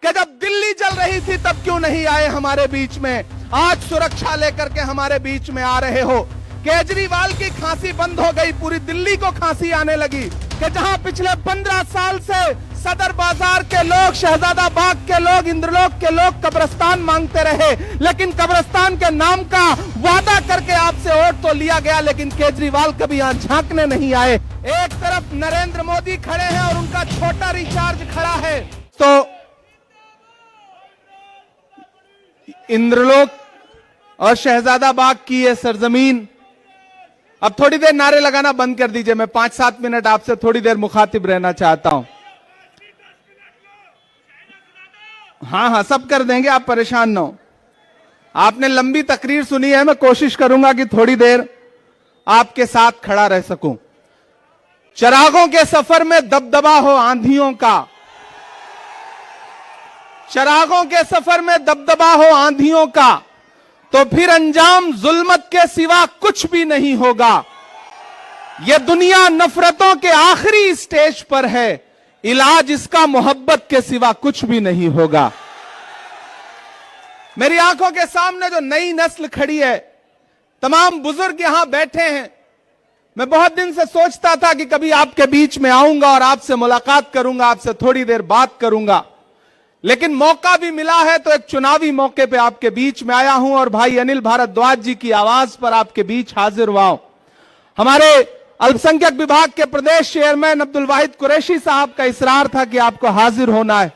कि जब दिल्ली जल रही थी तब क्यों नहीं आए हमारे बीच में, आज सुरक्षा लेकर के हमारे बीच में आ रहे हो। केजरीवाल की खांसी बंद हो गई, पूरी दिल्ली को खांसी आने लगी कि जहां पिछले 15 साल से सदर बाजार के लोग, शहजादा बाग के लोग, इंद्रलोक के लोग कब्रिस्तान मांगते रहे, लेकिन कब्रिस्तान के नाम का वादा करके आपसे वोट तो लिया गया, लेकिन केजरीवाल कभी यहां झांकने नहीं आए। एक तरफ नरेंद्र मोदी खड़े हैं और उनका छोटा रिचार्ज खड़ा है। तो इंद्रलोक और शहजादा बाग की ये सरजमीन, अब थोड़ी देर नारे लगाना बंद कर दीजिए। मैं 5-7 मिनट आपसे थोड़ी देर मुखातिब रहना चाहता हूं। हाँ, सब कर देंगे, आप परेशान ना हो। आपने लंबी तकरीर सुनी है, मैं कोशिश करूंगा कि थोड़ी देर आपके साथ खड़ा रह सकूं। चिरागों के सफर में दबदबा हो आंधियों का, चिरागों के सफर में दबदबा हो आंधियों का, तो फिर अंजाम जुल्मत के सिवा कुछ भी नहीं होगा। यह दुनिया नफरतों के आखिरी स्टेज पर है, इलाज इसका मोहब्बत के सिवा कुछ भी नहीं होगा। मेरी आंखों के सामने जो नई नस्ल खड़ी है, तमाम बुजुर्ग यहां बैठे हैं। मैं बहुत दिन से सोचता था कि कभी आपके बीच में आऊंगा और आपसे मुलाकात करूंगा, आपसे थोड़ी देर बात करूंगा, लेकिन मौका भी मिला है तो एक चुनावी मौके पे आपके बीच में आया हूं और भाई अनिल भारद्वाज जी की आवाज पर आपके बीच हाजिर हुआ हूं। हमारे अल्पसंख्यक विभाग के प्रदेश चेयरमैन अब्दुल वाहिद कुरैशी साहब का इसरार था कि आपको हाजिर होना है।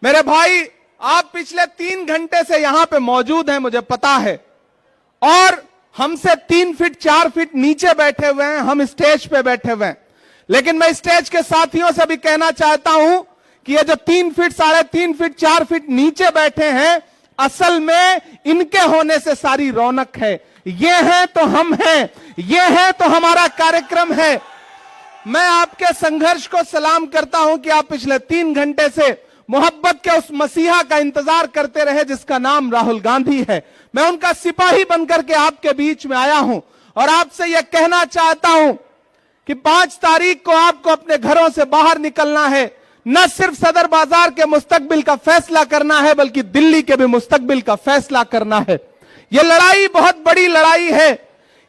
मेरे भाई, आप पिछले 3 घंटे से यहां पे मौजूद हैं, मुझे पता है, और हमसे 3 फीट 4 फीट नीचे बैठे हुए हैं, हम स्टेज पे बैठे हुए हैं। लेकिन मैं स्टेज के साथियों से भी कहना चाहता हूं कि ये जो 3 फीट 3.5 फीट 4 फीट नीचे बैठे हैं, असल में इनके होने से सारी रौनक है। ये हैं तो हम हैं, ये है तो हमारा कार्यक्रम है। मैं आपके संघर्ष को सलाम करता हूं कि आप पिछले 3 घंटे से मोहब्बत के उस मसीहा का इंतजार करते रहे जिसका नाम राहुल गांधी है। मैं उनका सिपाही बनकर के आपके बीच में आया हूं और आपसे यह कहना चाहता हूं कि 5 तारीख को आपको अपने घरों से बाहर निकलना है। न सिर्फ सदर बाजार के मुस्तकबिल का फैसला करना है, बल्कि दिल्ली के भी मुस्तकबिल का फैसला करना है। यह लड़ाई बहुत बड़ी लड़ाई है।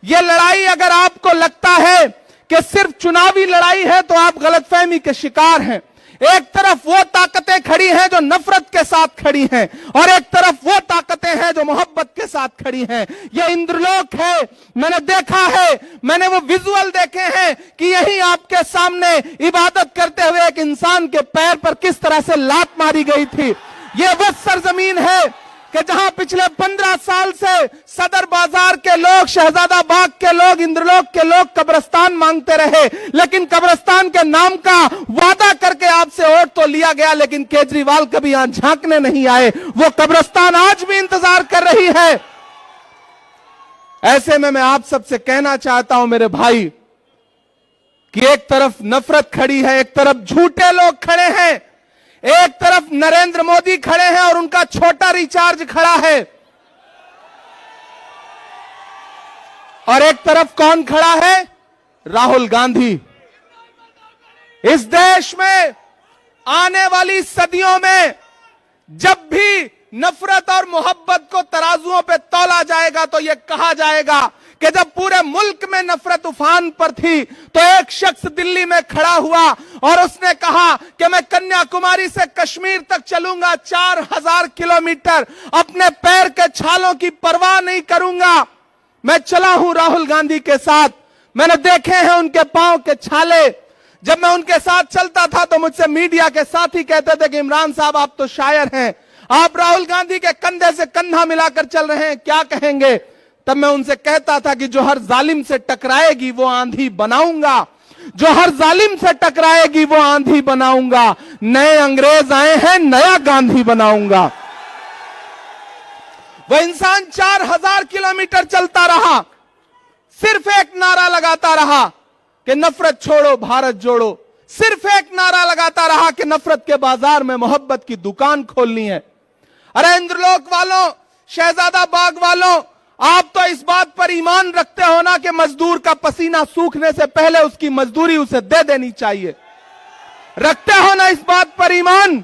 यह लड़ाई अगर आपको लगता है कि सिर्फ चुनावी लड़ाई है तो आप गलतफहमी के शिकार हैं। एक तरफ वो ताकतें खड़ी हैं जो नफरत के साथ खड़ी हैं और एक तरफ वो ताकतें हैं जो मोहब्बत के साथ खड़ी हैं। ये इंद्रलोक है, मैंने देखा है, मैंने वो विजुअल देखे हैं कि यही आपके सामने इबादत करते हुए एक इंसान के पैर पर किस तरह से लात मारी गई थी। ये वो सरजमीन है कि जहां पिछले 15 साल से सदर बाजार के लोग, शहजादा बाग के लोग, इंद्रलोक के लोग कब्रिस्तान मांगते रहे, लेकिन कब्रिस्तान के नाम का वादा करके आपसे वोट तो लिया गया, लेकिन केजरीवाल कभी यहां झांकने नहीं आए। वो कब्रिस्तान आज भी इंतजार कर रही है। ऐसे में मैं आप सबसे कहना चाहता हूं मेरे भाई कि एक तरफ नफरत खड़ी है, एक तरफ झूठे लोग खड़े हैं, एक तरफ नरेंद्र मोदी खड़े हैं और उनका छोटा रिचार्ज खड़ा है, और एक तरफ कौन खड़ा है? राहुल गांधी। इस देश में आने वाली सदियों में जब भी नफरत और मोहब्बत को तराजुओं पे तौला जाएगा तो यह कहा जाएगा कि जब पूरे मुल्क में नफरत उफान पर थी तो एक शख्स दिल्ली में खड़ा हुआ और उसने कहा कि मैं कन्याकुमारी से कश्मीर तक चलूंगा 4000 किलोमीटर, अपने पैर के छालों की परवाह नहीं करूंगा। मैं चला हूं राहुल गांधी के साथ, मैंने देखे हैं उनके पांव के छाले। जब मैं उनके साथ चलता था तो मुझसे मीडिया के साथी कहते थे कि इमरान साहब आप तो शायर हैं, आप राहुल गांधी के कंधे से कंधा मिलाकर चल रहे हैं, क्या कहेंगे? तब मैं उनसे कहता था कि जो हर जालिम से टकराएगी वो आंधी बनाऊंगा, जो हर जालिम से टकराएगी वो आंधी बनाऊंगा। नए अंग्रेज आए हैं, नया गांधी बनाऊंगा। वह इंसान 4000 किलोमीटर चलता रहा, सिर्फ एक नारा लगाता रहा कि नफरत छोड़ो भारत जोड़ो, सिर्फ एक नारा लगाता रहा कि नफरत के बाजार में मोहब्बत की दुकान खोलनी है। अरे इंद्रलोक वालों, शहजादा बाग वालों, आप तो इस बात पर ईमान रखते हो ना कि मजदूर का पसीना सूखने से पहले उसकी मजदूरी उसे दे देनी चाहिए। रखते हो ना इस बात पर ईमान?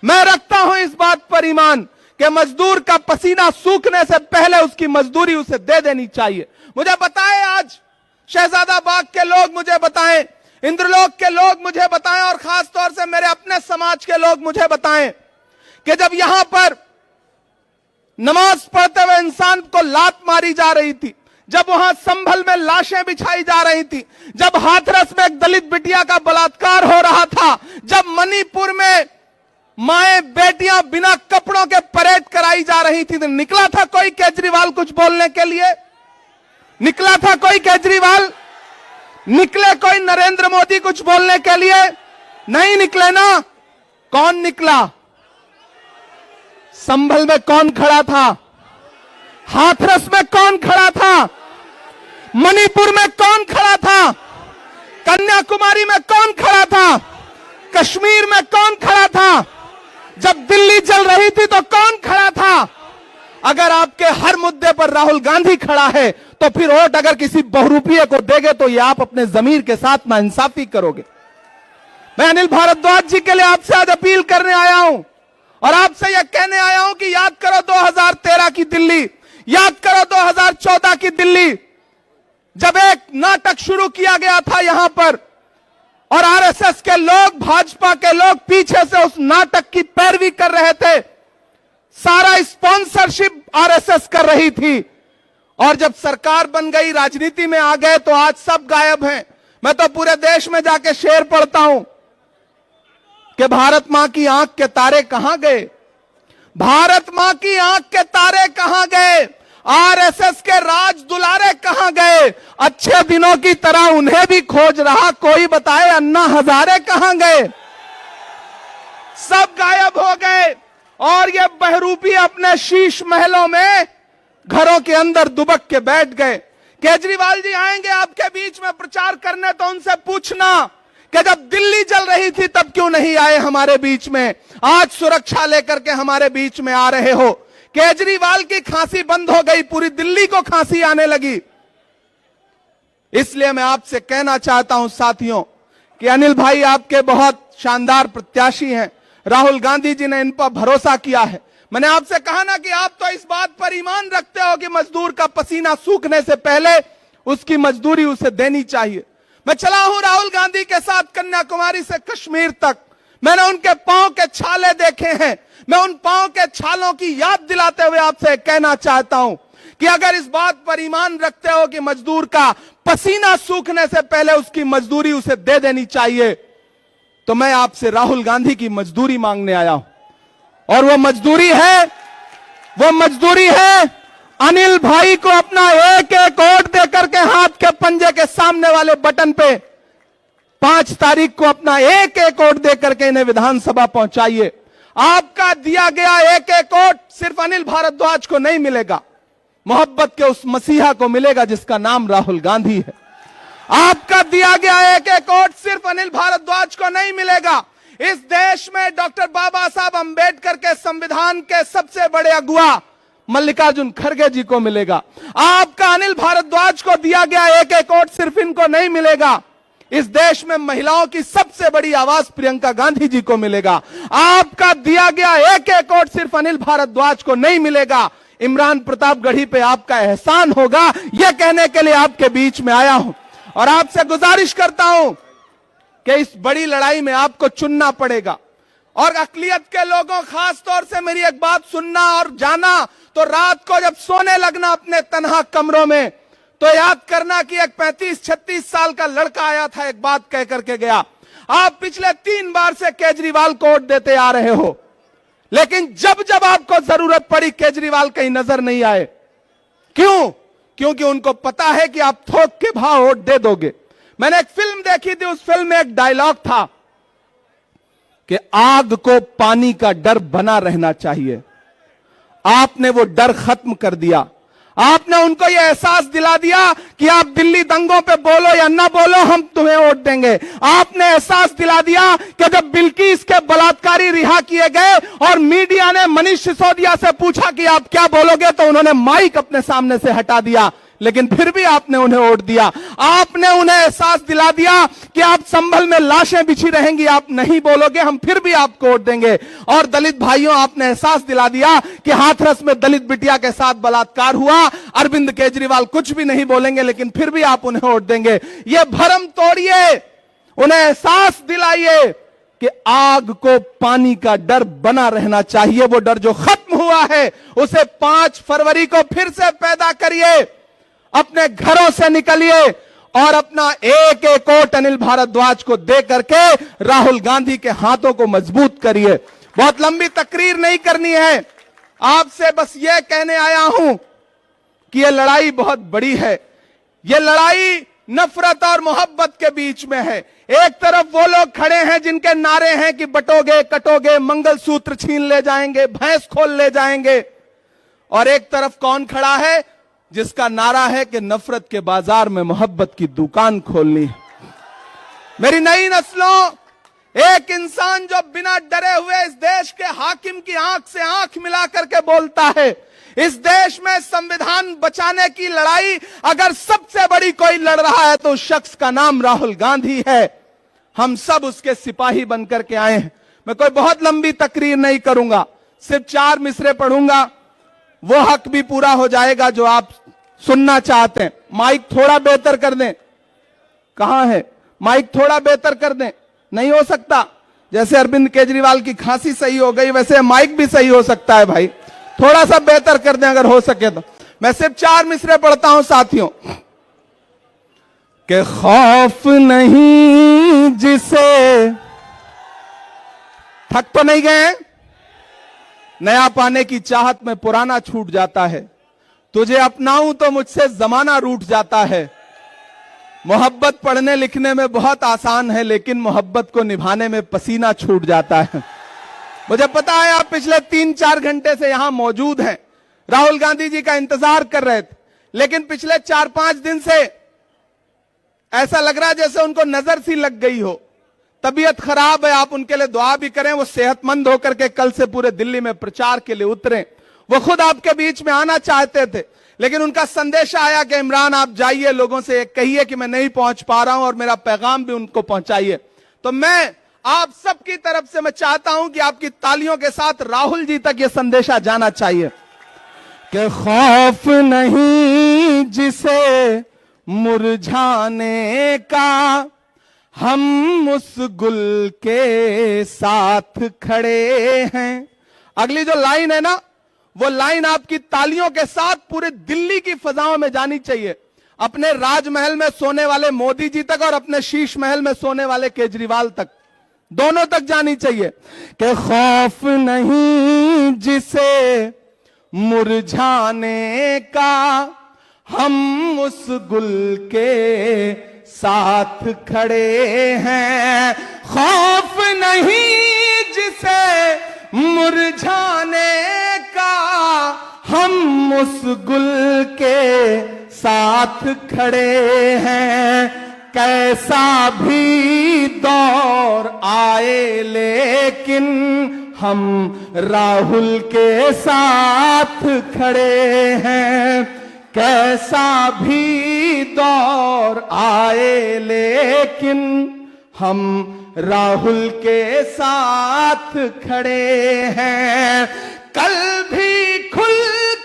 मैं रखता हूं इस बात पर ईमान कि मजदूर का पसीना सूखने से पहले उसकी मजदूरी उसे दे देनी चाहिए। मुझे बताएं, आज शहजादाबाद के लोग मुझे बताएं, इंद्रलोक के लोग मुझे बताएं, और खास तौर से मेरे अपने समाज के लोग मुझे बताएं कि जब यहां पर नमाज पढ़ते हुए इंसान को लात मारी जा रही थी, जब वहां संभल में लाशें बिछाई जा रही थी, जब हाथरस में एक दलित बिटिया का बलात्कार हो रहा था, जब मणिपुर में माएं बेटियां बिना कपड़ों के परेड कराई जा रही थी, तो निकला था कोई केजरीवाल कुछ बोलने के लिए? निकला था कोई केजरीवाल? निकले कोई नरेंद्र मोदी कुछ बोलने के लिए? नहीं निकले ना। कौन निकला? संभल में कौन खड़ा था? हाथरस में कौन खड़ा था? मणिपुर में कौन खड़ा था? कन्याकुमारी में कौन खड़ा था? कश्मीर में कौन खड़ा था? जब दिल्ली जल रही थी तो कौन खड़ा था? अगर आपके हर मुद्दे पर राहुल गांधी खड़ा है तो फिर वोट अगर किसी बहुरूपिये को देंगे तो ये आप अपने जमीर के साथ नाइंसाफी करोगे। मैं अनिल भारद्वाज जी के लिए आपसे आज अपील करने आया हूं और आपसे यह कहने आया हूं कि याद करो 2013 की दिल्ली, याद करो 2014 की दिल्ली, जब एक नाटक शुरू किया गया था यहां पर और आरएसएस के लोग, भाजपा के लोग पीछे से उस नाटक की पैरवी कर रहे थे, सारा स्पॉन्सरशिप आरएसएस कर रही थी, और जब सरकार बन गई, राजनीति में आ गए तो आज सब गायब हैं। मैं तो पूरे देश में जाके शेर पढ़ता हूं कि भारत मां की आंख के तारे कहां गए, भारत मां की आंख के तारे कहां गए, आरएसएस के राज दुलारे कहां गए, अच्छे दिनों की तरह उन्हें भी खोज रहा कोई, बताए अन्ना हजारे कहां गए? सब गायब हो गए और ये बहरूपी अपने शीश महलों में घरों के अंदर दुबक के बैठ गए। केजरीवाल जी आएंगे आपके बीच में प्रचार करने तो उनसे पूछना कि जब दिल्ली जल रही थी तब क्यों नहीं आए हमारे बीच में, आज सुरक्षा लेकर के हमारे बीच में आ रहे हो। केजरीवाल की खांसी बंद हो गई, पूरी दिल्ली को खांसी आने लगी। इसलिए मैं आपसे कहना चाहता हूं साथियों कि अनिल भाई आपके बहुत शानदार प्रत्याशी हैं, राहुल गांधी जी ने इन पर भरोसा किया है। मैंने आपसे कहा ना कि आप तो इस बात पर ईमान रखते हो कि मजदूर का पसीना सूखने से पहले उसकी मजदूरी उसे देनी चाहिए। मैं चला हूं राहुल गांधी के साथ कन्याकुमारी से कश्मीर तक, मैंने उनके पांव के छाले देखे हैं। मैं उन पांव के छालों की याद दिलाते हुए आपसे कहना चाहता हूं कि अगर इस बात पर ईमान रखते हो कि मजदूर का पसीना सूखने से पहले उसकी मजदूरी उसे दे देनी चाहिए, तो मैं आपसे राहुल गांधी की मजदूरी मांगने आया हूं। और वो मजदूरी है अनिल भाई को अपना एक एक वोट देकर के हाथ के पंजे के सामने वाले बटन पे 5 तारीख को अपना एक एक वोट देकर के इन्हें विधानसभा पहुंचाइए। आपका दिया गया एक एक वोट सिर्फ अनिल भारद्वाज को नहीं मिलेगा, मोहब्बत के उस मसीहा को मिलेगा जिसका नाम राहुल गांधी है। आपका दिया गया एक एक वोट सिर्फ अनिल भारद्वाज को नहीं मिलेगा, इस देश में डॉक्टर बाबा साहब अंबेडकर के संविधान के सबसे बड़े अगुआ मल्लिकार्जुन खड़गे जी को मिलेगा। आपका अनिल भारद्वाज को दिया गया एक एक वोट सिर्फ इनको नहीं मिलेगा, इस देश में महिलाओं की सबसे बड़ी आवाज प्रियंका गांधी जी को मिलेगा। आपका दिया गया एक एक वोट सिर्फ अनिल भारद्वाज को नहीं मिलेगा, इमरान प्रतापगढ़ी पे आपका एहसान होगा। यह कहने के लिए आपके बीच में आया हूं और आपसे गुजारिश करता हूं कि इस बड़ी लड़ाई में आपको चुनना पड़ेगा। और अकलियत के लोगों, खास तौर से मेरी एक बात सुनना और जाना, तो रात को जब सोने लगना अपने तन्हा कमरों में, तो याद करना कि एक 35-36 साल का लड़का आया था, एक बात कह करके गया। आप पिछले 3 बार से केजरीवाल को वोट देते आ रहे हो, लेकिन जब जब आपको जरूरत पड़ी केजरीवाल कहीं नजर नहीं आए। क्यों? क्योंकि उनको पता है कि आप थोक के भाव वोट दे दोगे। मैंने एक फिल्म देखी थी, उस फिल्म में एक डायलॉग था कि आग को पानी का डर बना रहना चाहिए। आपने वो डर खत्म कर दिया, आपने उनको यह एहसास दिला दिया कि आप दिल्ली दंगों पे बोलो या ना बोलो, हम तुम्हें वोट देंगे। आपने एहसास दिला दिया कि जब बिल्किस के बलात्कारी रिहा किए गए और मीडिया ने मनीष सिसोदिया से पूछा कि आप क्या बोलोगे, तो उन्होंने माइक अपने सामने से हटा दिया लेकिन फिर भी आपने उन्हें वोट दिया। आपने उन्हें एहसास दिला दिया कि आप संभल में लाशें बिछी रहेंगी, आप नहीं बोलोगे, हम फिर भी आपको वोट देंगे। और दलित भाइयों, आपने एहसास दिला दिया कि हाथरस में दलित बिटिया के साथ बलात्कार हुआ, अरविंद केजरीवाल कुछ भी नहीं बोलेंगे, लेकिन फिर भी आप उन्हें वोट देंगे। यह भ्रम तोड़िए, उन्हें एहसास दिलाइए कि आग को पानी का डर बना रहना चाहिए। वो डर जो खत्म हुआ है उसे 5 फरवरी को फिर से पैदा करिए। अपने घरों से निकलिए और अपना एक एक वोट अनिल भारद्वाज को दे करके राहुल गांधी के हाथों को मजबूत करिए। बहुत लंबी तकरीर नहीं करनी है, आपसे बस यह कहने आया हूं कि यह लड़ाई बहुत बड़ी है। यह लड़ाई नफरत और मोहब्बत के बीच में है। एक तरफ वो लोग खड़े हैं जिनके नारे हैं कि बटोगे कटोगे, मंगलसूत्र छीन ले जाएंगे, भैंस खोल ले जाएंगे, और एक तरफ कौन खड़ा है जिसका नारा है कि नफरत के बाजार में मोहब्बत की दुकान खोलनी है। मेरी नई नस्लों, एक इंसान जो बिना डरे हुए इस देश के हाकिम की आंख से आंख मिला करके बोलता है, इस देश में संविधान बचाने की लड़ाई अगर सबसे बड़ी कोई लड़ रहा है तो उस शख्स का नाम राहुल गांधी है। हम सब उसके सिपाही बनकर के आए हैं। मैं कोई बहुत लंबी तकरीर नहीं करूंगा, सिर्फ 4 मिसरे पढ़ूंगा, वो हक भी पूरा हो जाएगा जो आप सुनना चाहते हैं। माइक थोड़ा बेहतर कर दें। कहां है माइक? थोड़ा बेहतर कर दें। नहीं हो सकता? जैसे अरविंद केजरीवाल की खांसी सही हो गई वैसे माइक भी सही हो सकता है भाई, थोड़ा सा बेहतर कर दें अगर हो सके तो। मैं सिर्फ 4 मिसरे पढ़ता हूं साथियों। कि खौफ नहीं जिसे, थक तो नहीं गए? नया पाने की चाहत में पुराना छूट जाता है, तुझे अपनाऊं तो मुझसे जमाना रूठ जाता है। मोहब्बत पढ़ने लिखने में बहुत आसान है, लेकिन मोहब्बत को निभाने में पसीना छूट जाता है। मुझे पता है आप पिछले 3-4 घंटे से यहां मौजूद हैं, राहुल गांधी जी का इंतजार कर रहे थे, लेकिन पिछले 4-5 दिन से ऐसा लग रहा है जैसे उनको नजर सी लग गई हो, तबीयत खराब है। आप उनके लिए दुआ भी करें, वो सेहतमंद होकर के कल से पूरे दिल्ली में प्रचार के लिए उतरे। वो खुद आपके बीच में आना चाहते थे, लेकिन उनका संदेशा आया कि इमरान आप जाइए, लोगों से कहिए कि मैं नहीं पहुंच पा रहा हूं और मेरा पैगाम भी उनको पहुंचाइए। तो मैं आप सबकी तरफ से मैं चाहता हूं कि आपकी तालियों के साथ राहुल जी तक यह संदेशा जाना चाहिए कि खौफ नहीं जिसे मुरझाने का, हम उस गुल के साथ खड़े हैं। अगली जो लाइन है ना, वो लाइन आपकी तालियों के साथ पूरे दिल्ली की फजाओं में जानी चाहिए, अपने राजमहल में सोने वाले मोदी जी तक और अपने शीश महल में सोने वाले केजरीवाल तक, दोनों तक जानी चाहिए कि खौफ नहीं जिसे मुरझाने का, हम उस गुल के साथ खड़े हैं। खौफ नहीं जिसे मुरझाने का, हम उस गुल के साथ खड़े हैं। कैसा भी दौर आए लेकिन हम राहुल के साथ खड़े हैं। कैसा भी दौर आए लेकिन हम राहुल के साथ खड़े हैं। कल भी खुल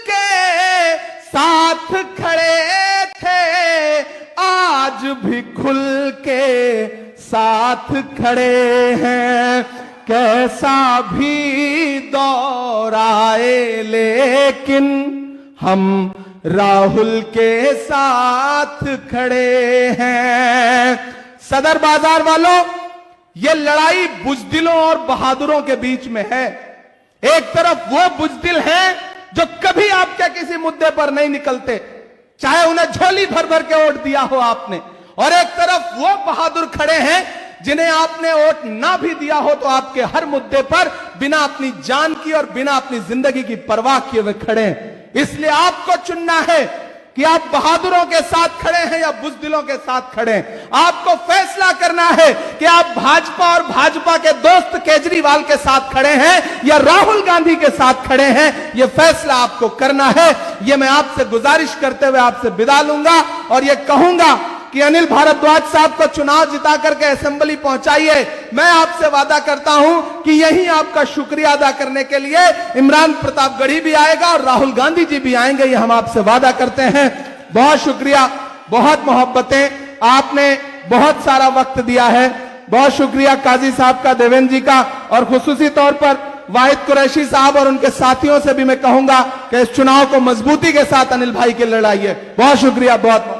के साथ खड़े थे, आज भी खुल के साथ खड़े हैं। कैसा भी दौर आए लेकिन हम राहुल के साथ खड़े हैं। सदर बाजार वालों, यह लड़ाई बुजदिलों और बहादुरों के बीच में है। एक तरफ वो बुजदिल हैं जो कभी आपके किसी मुद्दे पर नहीं निकलते, चाहे उन्हें झोली भर भर के वोट दिया हो आपने, और एक तरफ वो बहादुर खड़े हैं जिन्हें आपने वोट ना भी दिया हो तो आपके हर मुद्दे पर बिना अपनी जान की और बिना अपनी जिंदगी की परवाह किए हुए खड़े हैं। इसलिए आपको चुनना है कि आप बहादुरों के साथ खड़े हैं या बुज़दिलों के साथ खड़े हैं। आपको फैसला करना है कि आप भाजपा और भाजपा के दोस्त केजरीवाल के साथ खड़े हैं या राहुल गांधी के साथ खड़े हैं। यह फैसला आपको करना है। यह मैं आपसे गुजारिश करते हुए आपसे विदा लूंगा और यह कहूंगा कि अनिल भारद्वाज साहब को चुनाव जिता करके असेंबली पहुंचाइए। मैं आपसे वादा करता हूं कि यही आपका शुक्रिया अदा करने के लिए इमरान प्रतापगढ़ी भी आएगा और राहुल गांधी जी भी आएंगे, ये हम आपसे वादा करते हैं। बहुत शुक्रिया, बहुत मोहब्बतें, आपने बहुत सारा वक्त दिया है। बहुत शुक्रिया काजी साहब का, देवेंद्र जी का, और खुसूसी तौर पर वाहिद कुरैशी साहब और उनके साथियों से भी मैं कहूंगा कि इस चुनाव को मजबूती के साथ अनिल भाई के लड़ाइए। बहुत शुक्रिया, बहुत